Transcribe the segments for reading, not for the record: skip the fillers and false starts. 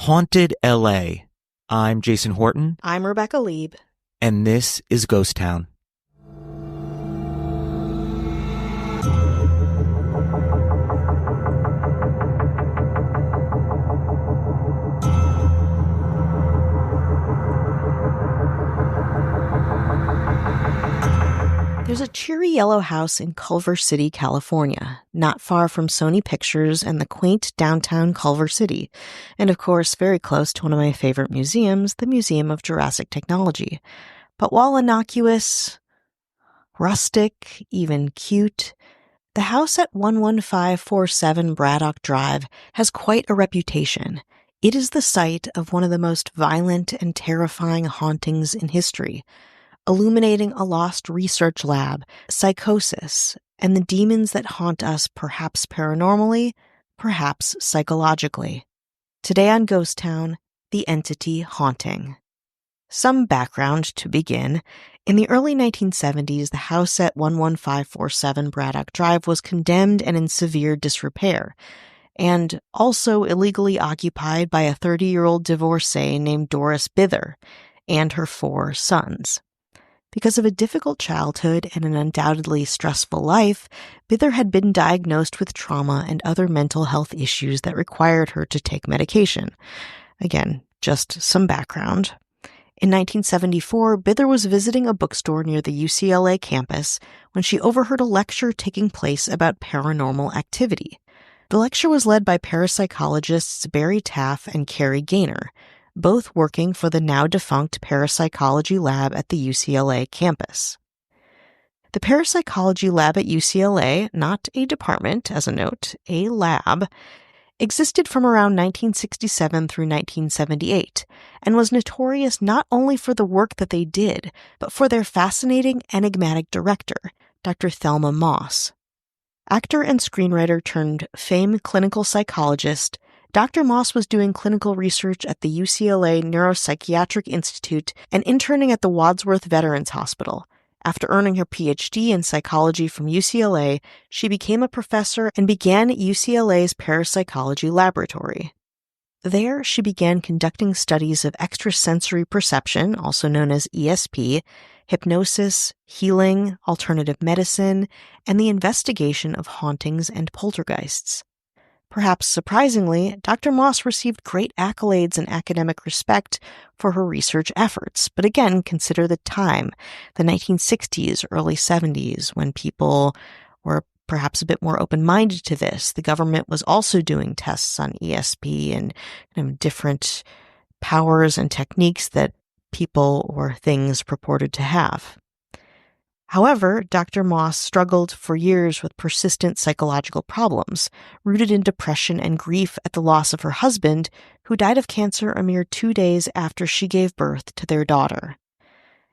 Haunted LA. I'm Jason Horton. I'm Rebecca Lieb. And this is Ghost Town. There's a cheery yellow house in Culver City, California, not far from Sony Pictures and the quaint downtown Culver City, and of course very close to one of my favorite museums, the Museum of Jurassic Technology. But while innocuous, rustic, even cute, the house at 11547 Braddock Drive has quite a reputation. It is the site of one of the most violent and terrifying hauntings in history, illuminating a lost research lab, psychosis, and the demons that haunt us perhaps paranormally, perhaps psychologically. Today on Ghost Town, the Entity Haunting. Some background to begin. In the early 1970s, the house at 11547 Braddock Drive was condemned and in severe disrepair, and also illegally occupied by a 30-year-old divorcee named Doris Bither and her 4 sons. Because of a difficult childhood and an undoubtedly stressful life, Bither had been diagnosed with trauma and other mental health issues that required her to take medication. Again, just some background. In 1974, Bither was visiting a bookstore near the UCLA campus when she overheard a lecture taking place about paranormal activity. The lecture was led by parapsychologists Barry Taff and Carrie Gaynor, both working for the now-defunct parapsychology lab at the UCLA campus. The parapsychology lab at UCLA, not a department, as a note, a lab, existed from around 1967 through 1978, and was notorious not only for the work that they did, but for their fascinating, enigmatic director, Dr. Thelma Moss. Actor and screenwriter turned famed clinical psychologist, Dr. Moss was doing clinical research at the UCLA Neuropsychiatric Institute and interning at the Wadsworth Veterans Hospital. After earning her PhD in psychology from UCLA, she became a professor and began UCLA's parapsychology laboratory. There, she began conducting studies of extrasensory perception, also known as ESP, hypnosis, healing, alternative medicine, and the investigation of hauntings and poltergeists. Perhaps surprisingly, Dr. Moss received great accolades and academic respect for her research efforts. But again, consider the time, the 1960s, early 70s, when people were perhaps a bit more open-minded to this. The government was also doing tests on ESP and different powers and techniques that people or things purported to have. However, Dr. Moss struggled for years with persistent psychological problems, rooted in depression and grief at the loss of her husband, who died of cancer a mere 2 days after she gave birth to their daughter.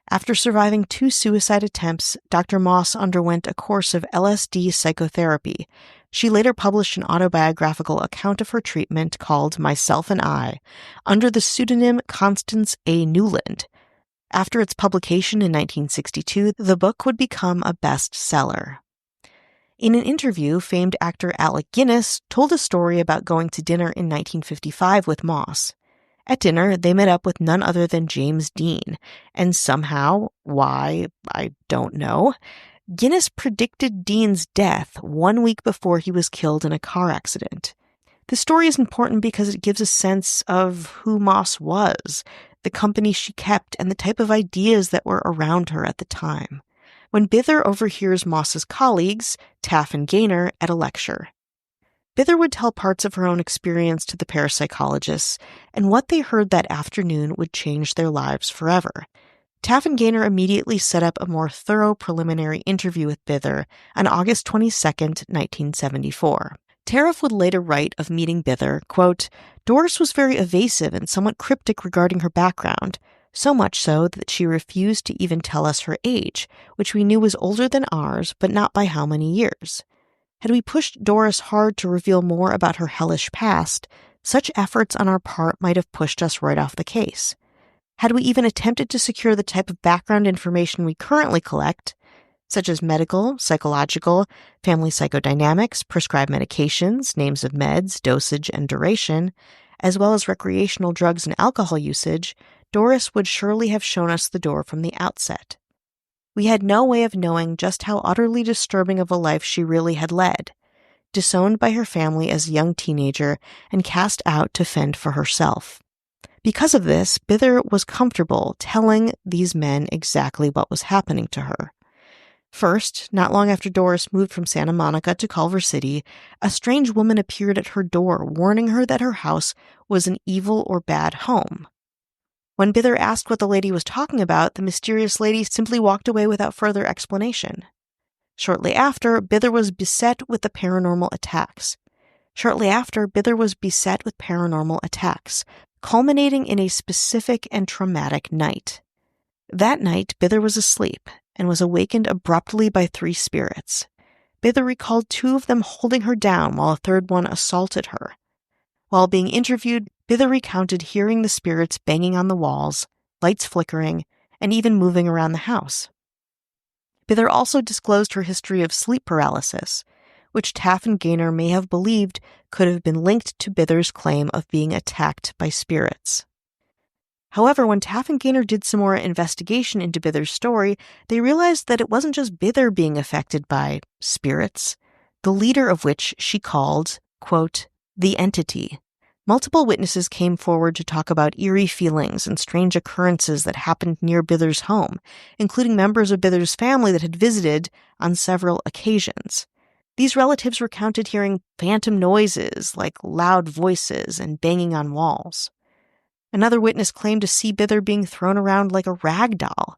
After surviving 2 suicide attempts, Dr. Moss underwent a course of LSD psychotherapy. She later published an autobiographical account of her treatment called Myself and I, under the pseudonym Constance A. Newland. After its publication in 1962, the book would become a bestseller. In an interview, famed actor Alec Guinness told a story about going to dinner in 1955 with Moss. At dinner, they met up with none other than James Dean, and somehow, why, I don't know, Guinness predicted Dean's death 1 week before he was killed in a car accident. The story is important because it gives a sense of who Moss was, the company she kept, and the type of ideas that were around her at the time. When Bither overhears Moss's colleagues, Taff and Gaynor, at a lecture. Bither would tell parts of her own experience to the parapsychologists, and what they heard that afternoon would change their lives forever. Taff and Gaynor immediately set up a more thorough preliminary interview with Bither on August 22, 1974. Taff would later write of meeting Bither, quote, Doris was very evasive and somewhat cryptic regarding her background, so much so that she refused to even tell us her age, which we knew was older than ours, but not by how many years. Had we pushed Doris hard to reveal more about her hellish past, such efforts on our part might have pushed us right off the case. Had we even attempted to secure the type of background information we currently collect, such as medical, psychological, family psychodynamics, prescribed medications, names of meds, dosage, and duration, as well as recreational drugs and alcohol usage, Doris would surely have shown us the door from the outset. We had no way of knowing just how utterly disturbing of a life she really had led, disowned by her family as a young teenager and cast out to fend for herself. Because of this, Bither was comfortable telling these men exactly what was happening to her. First, not long after Doris moved from Santa Monica to Culver City, a strange woman appeared at her door, warning her that her house was an evil or bad home. When Bither asked what the lady was talking about, the mysterious lady simply walked away without further explanation. Shortly after, Bither was beset with paranormal attacks, culminating in a specific and traumatic night. That night, Bither was asleep and was awakened abruptly by 3 spirits. Bither recalled 2 of them holding her down while a third one assaulted her. While being interviewed, Bither recounted hearing the spirits banging on the walls, lights flickering, and even moving around the house. Bither also disclosed her history of sleep paralysis, which Taff and Gaynor may have believed could have been linked to Bither's claim of being attacked by spirits. However, when Taff and Gaynor did some more investigation into Bither's story, they realized that it wasn't just Bither being affected by spirits, the leader of which she called, quote, the Entity. Multiple witnesses came forward to talk about eerie feelings and strange occurrences that happened near Bither's home, including members of Bither's family that had visited on several occasions. These relatives recounted hearing phantom noises like loud voices and banging on walls. Another witness claimed to see Bither being thrown around like a rag doll.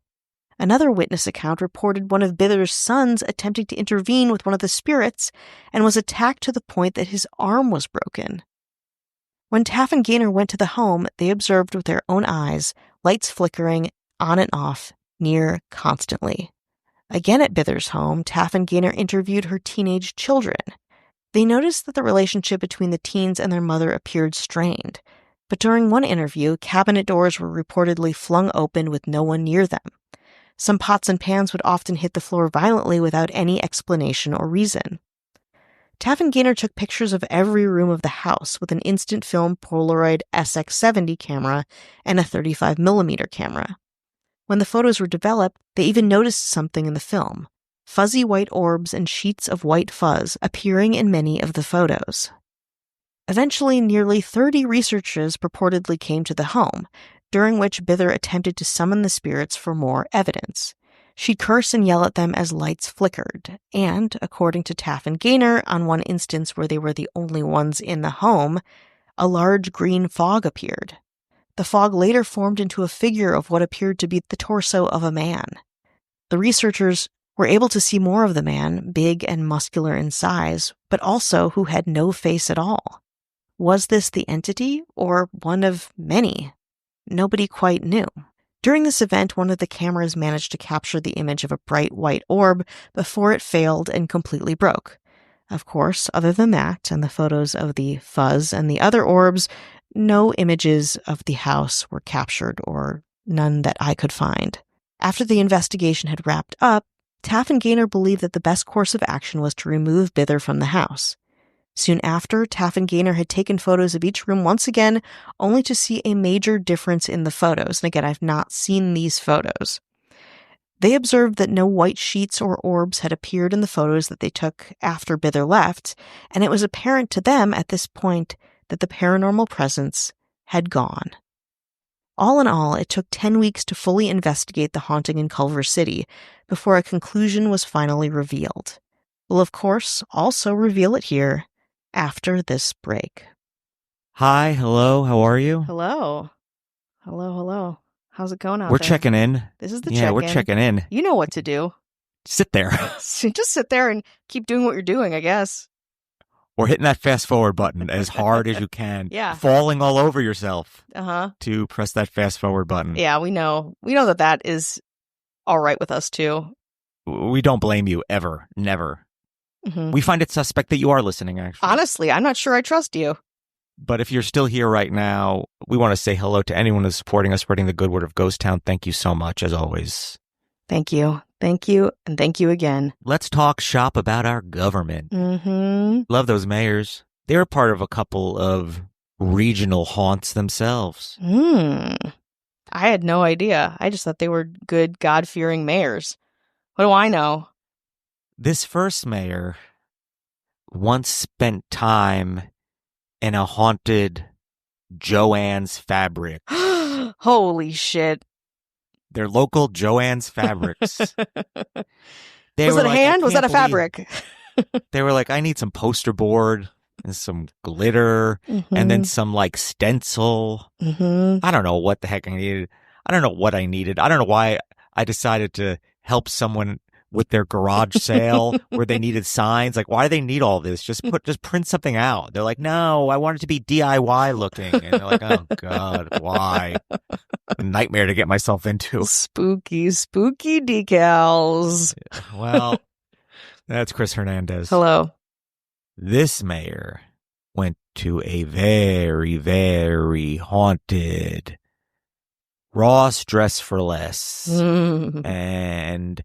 Another witness account reported one of Bither's sons attempting to intervene with one of the spirits and was attacked to the point that his arm was broken. When Taff and Gaynor went to the home, they observed with their own eyes lights flickering on and off, near constantly. Again at Bither's home, Taff and Gaynor interviewed her teenage children. They noticed that the relationship between the teens and their mother appeared strained, but during one interview, cabinet doors were reportedly flung open with no one near them. Some pots and pans would often hit the floor violently without any explanation or reason. Taff and Gaynor took pictures of every room of the house with an instant film Polaroid SX70 camera and a 35mm camera. When the photos were developed, they even noticed something in the film: fuzzy white orbs and sheets of white fuzz appearing in many of the photos. Eventually, nearly 30 researchers purportedly came to the home, during which Bither attempted to summon the spirits for more evidence. She'd curse and yell at them as lights flickered, and, according to Taff and Gaynor, on one instance where they were the only ones in the home, a large green fog appeared. The fog later formed into a figure of what appeared to be the torso of a man. The researchers were able to see more of the man, big and muscular in size, but also who had no face at all. Was this the Entity, or one of many? Nobody quite knew. During this event, one of the cameras managed to capture the image of a bright white orb before it failed and completely broke. Of course, other than that, and the photos of the fuzz and the other orbs, no images of the house were captured, or none that I could find. After the investigation had wrapped up, Taff and Gaynor believed that the best course of action was to remove Bither from the house. Soon after, Taff and Gaynor had taken photos of each room once again, only to see a major difference in the photos. And again, I've not seen these photos. They observed that no white sheets or orbs had appeared in the photos that they took after Bither left, and it was apparent to them at this point that the paranormal presence had gone. All in all, it took 10 weeks to fully investigate the haunting in Culver City before a conclusion was finally revealed. We'll, of course, also reveal it here after this break. Hi, hello, how are you? Hello. Hello. How's it going out We're there? checking in. This is the Yeah, check-in. we're checking in. You know what to do. Sit there. Just sit there and keep doing what you're doing, I guess. Or hitting that fast forward button as hard as you can. Yeah. Falling all over yourself Uh-huh. to press that fast forward button. Yeah, we know. We know that is all right with us, too. We don't blame you, ever. Never. Mm-hmm. We find it suspect that you are listening, actually. Honestly, I'm not sure I trust you. But if you're still here right now, we want to say hello to anyone who's supporting us, spreading the good word of Ghost Town. Thank you so much, as always. Thank you. Thank you, and thank you again. Let's talk shop about our government. Mm-hmm. Love those mayors. They're part of a couple of regional haunts themselves. Hmm. I had no idea. I just thought they were good, God-fearing mayors. What do I know? This first mayor once spent time in a haunted Joann's Fabrics. Holy shit. Their local Joann's Fabrics. They Was were that a like, I hand? Was that can't a believe. fabric? They were like, I need some poster board and some glitter and then Mm-hmm. some like stencil. Mm-hmm. I don't know what the heck I needed. I don't know what I needed. I don't know why I decided to help someone with their garage sale where they needed signs. Like, why do they need all this? Just print something out. They're like, no, I want it to be DIY looking. And they're like, oh God, why? Nightmare to get myself into. Spooky, spooky decals. Well, that's Chris Hernandez. Hello. This mayor went to a very, very haunted Ross Dress for Less. And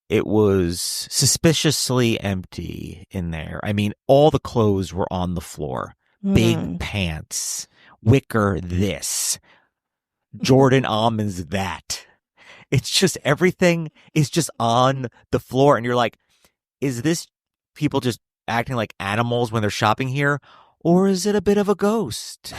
it was suspiciously empty in there. I mean, all the clothes were on the floor. Big pants, wicker this, Jordan almonds that. It's just everything is just on the floor. And you're like, is this people just acting like animals when they're shopping here? Or is it a bit of a ghost?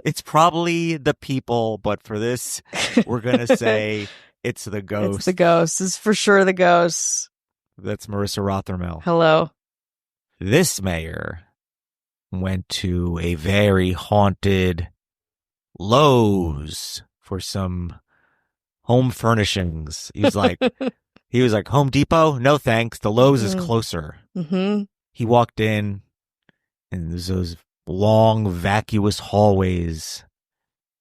It's probably the people, but for this, we're going to say it's the ghost. It's the ghost. It's for sure the ghost. That's Marissa Rothermel. Hello. This mayor went to a very haunted Lowe's for some home furnishings. He was like, Home Depot? No thanks. The Lowe's is closer. Mm-hmm. He walked in and there's those long, vacuous hallways,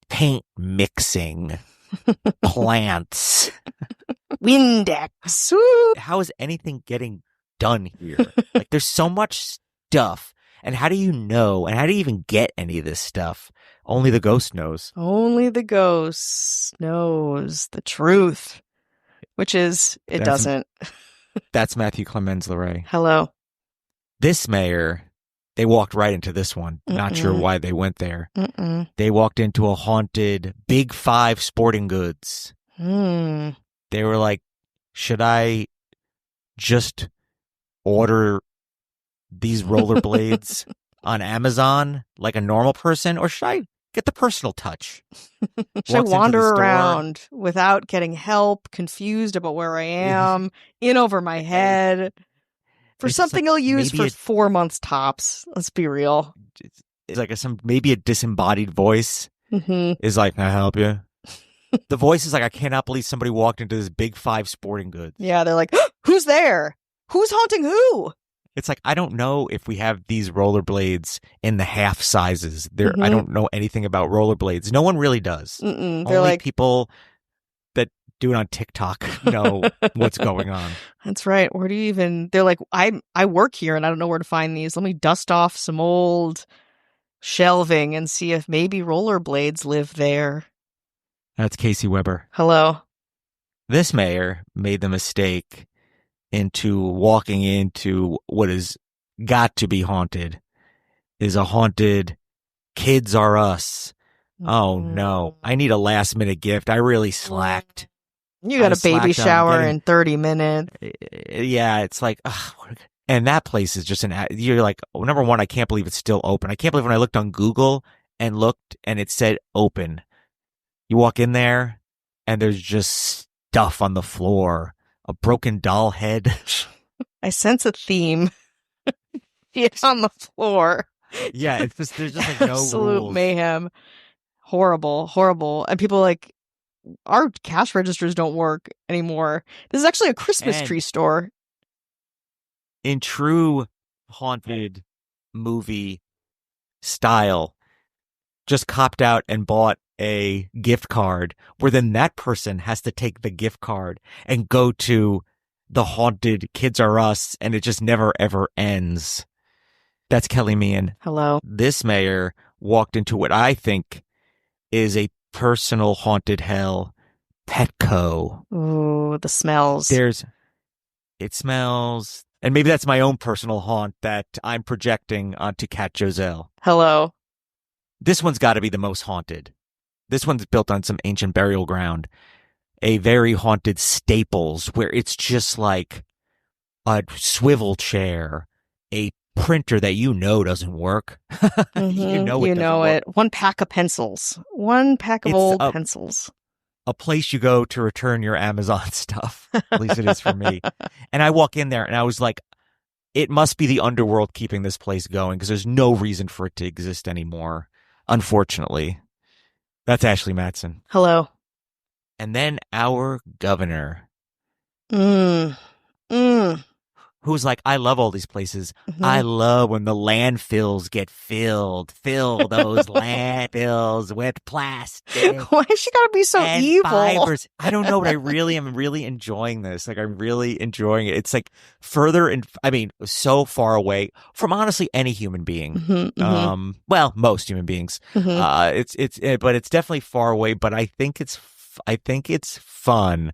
paint mixing, plants. Windex. How is anything getting done here? Like, there's so much stuff. And how do you know? And how do you even get any of this stuff? Only the ghost knows. Only the ghost knows the truth, which is it doesn't. That's Matthew Clemens Leray. Hello. This mayor, they walked right into this one. Not sure why they went there. They walked into a haunted Big Five sporting goods. They were like, should I just order these rollerblades on Amazon like a normal person, or should I get the personal touch? Should I wander around without getting help, confused about where I am, in over my head? For it's something I'll use for 4 months tops. Let's be real. It's like maybe a disembodied voice is like, can I help you? The voice is like, I cannot believe somebody walked into this Big Five sporting goods. Yeah, they're like, who's there? Who's haunting who? It's like, I don't know if we have these rollerblades in the half sizes. I don't know anything about rollerblades. No one really does. They're Only like people that do it on TikTok know what's going on. That's right. Where do you even? They're like, I work here and I don't know where to find these. Let me dust off some old shelving and see if maybe rollerblades live there. That's Casey Weber. Hello. This mayor made the mistake into walking into what is got to be haunted, is a haunted Kids Are Us. Oh no, I need a last minute gift. I really slacked. You got a baby shower in 30 minutes. Yeah, it's like, and that place is just you're like, number one, I can't believe it's still open. I can't believe when I looked on Google and it said open. You walk in there and there's just stuff on the floor, a broken doll head. I sense a theme. It's on the floor. Yeah, it's just, there's just like no absolute rules. Mayhem. Horrible, horrible. And people like, our cash registers don't work anymore. This is actually a Christmas tree store. In true haunted movie style, just copped out and bought a gift card where then that person has to take the gift card and go to the haunted Kids Are Us, and it just never ever ends. That's Kelly Meehan. Hello. This mayor walked into what I think is a personal haunted hell, Petco. Ooh, the smells. It smells, and maybe that's my own personal haunt that I'm projecting onto Cat Joselle. Hello. This one's got to be the most haunted. This one's built on some ancient burial ground. A very haunted Staples, where it's just like a swivel chair, a printer that doesn't work. Mm-hmm. It doesn't work. One pack of pencils. One pack of old pencils. A place you go to return your Amazon stuff. At least it is for me. And I walk in there and I was like, it must be the underworld keeping this place going because there's no reason for it to exist anymore. Unfortunately. That's Ashley Matson. Hello. And then our governor. Who's like, I love all these places. Mm-hmm. I love when the landfills get filled. Fill those landfills with plastic. Why has she got to be so evil? Fibers. I don't know, but I really am really enjoying this. Like, I'm really enjoying it. It's like so far away from honestly any human being. Mm-hmm. Well, most human beings. Mm-hmm. But it's definitely far away. But I think it's fun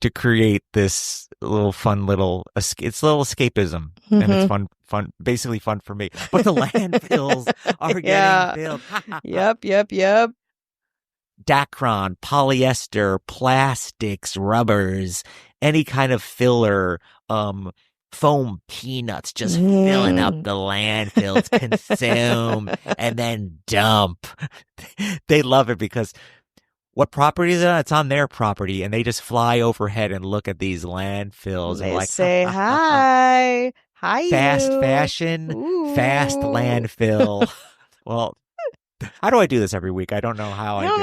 to create this little escapism, mm-hmm. and it's basically fun for me. But the landfills are getting filled. Yep. Dacron, polyester, plastics, rubbers, any kind of filler, foam peanuts, just filling up the landfills, consume, and then dump. They love it because what property is it? It's on their property, and they just fly overhead and look at these landfills. They and like, say, hi. Hi, fast fashion, fast landfill. Well, how do I do this every week? I don't know how I do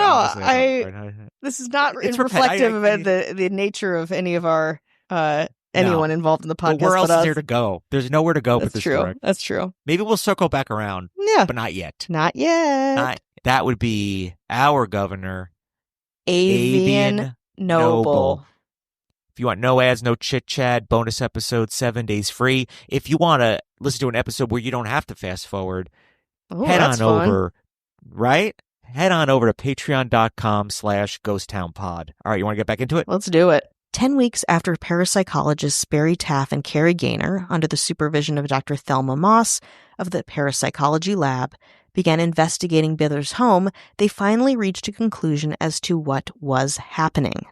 it. This is not reflective of the nature of any of our anyone involved in the podcast. But where else is there to go? There's nowhere to go but this direct. That's true. Maybe we'll circle back around. Yeah. But not yet. Not yet. That would be our governor, Avian Noble. If you want no ads, no chit-chat, bonus episode, 7 days free. If you want to listen to an episode where you don't have to fast forward, head on over to patreon.com/ghosttownpod. All right, you want to get back into it? Let's do it. 10 weeks after parapsychologists Barry Taff and Carrie Gaynor, under the supervision of Dr. Thelma Moss of the Parapsychology Lab, began investigating Bither's home, they finally reached a conclusion as to what was happening.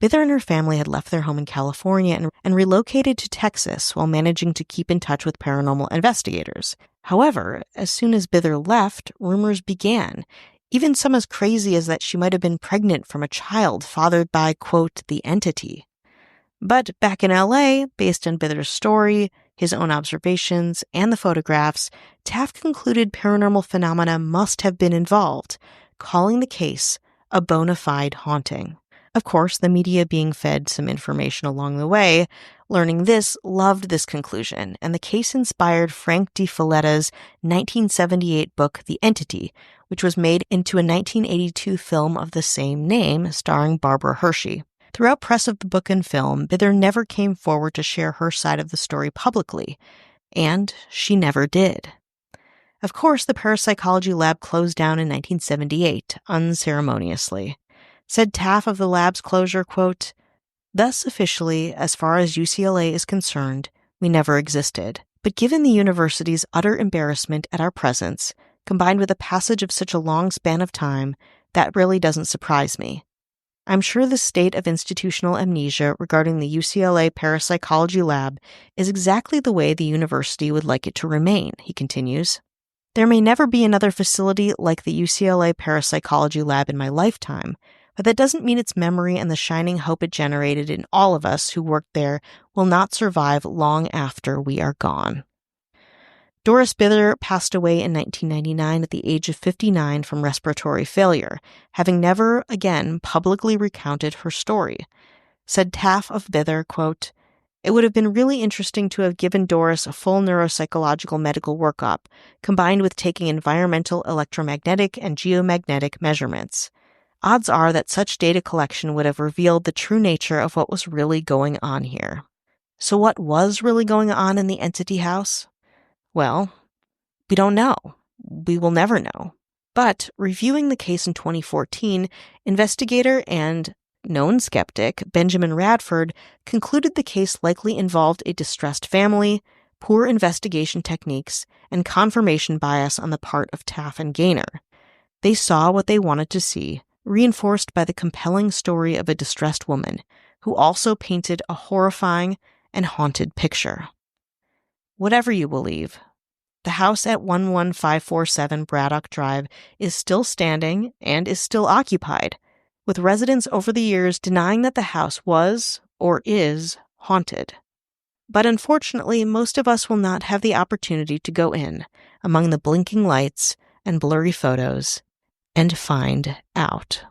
Bither and her family had left their home in California and relocated to Texas while managing to keep in touch with paranormal investigators. However, as soon as Bither left, rumors began, even some as crazy as that she might have been pregnant from a child fathered by, quote, the entity. But back in LA, based on Bither's story, his own observations, and the photographs, Taft concluded paranormal phenomena must have been involved, calling the case a bona fide haunting. Of course, the media being fed some information along the way, learning this, loved this conclusion, and the case inspired Frank Di Folletta's 1978 book, The Entity, which was made into a 1982 film of the same name, starring Barbara Hershey. Throughout press of the book and film, Bither never came forward to share her side of the story publicly, and she never did. Of course, the parapsychology lab closed down in 1978, unceremoniously. Said Taff of the lab's closure, quote, "Thus officially, as far as UCLA is concerned, we never existed. But given the university's utter embarrassment at our presence, combined with the passage of such a long span of time, that really doesn't surprise me. I'm sure the state of institutional amnesia regarding the UCLA Parapsychology Lab is exactly the way the university would like it to remain," he continues. "There may never be another facility like the UCLA Parapsychology Lab in my lifetime, but that doesn't mean its memory and the shining hope it generated in all of us who worked there will not survive long after we are gone." Doris Bither passed away in 1999 at the age of 59 from respiratory failure, having never again publicly recounted her story. Said Taff of Bither, quote, "It would have been really interesting to have given Doris a full neuropsychological medical workup, combined with taking environmental, electromagnetic, and geomagnetic measurements. Odds are that such data collection would have revealed the true nature of what was really going on here." So what was really going on in the Entity House? Well, we don't know. We will never know. But reviewing the case in 2014, investigator and known skeptic Benjamin Radford concluded the case likely involved a distressed family, poor investigation techniques, and confirmation bias on the part of Taff and Gaynor. They saw what they wanted to see, reinforced by the compelling story of a distressed woman who also painted a horrifying and haunted picture. Whatever you believe, the house at 11547 Braddock Drive is still standing and is still occupied, with residents over the years denying that the house was or is haunted. But unfortunately, most of us will not have the opportunity to go in among the blinking lights and blurry photos and find out.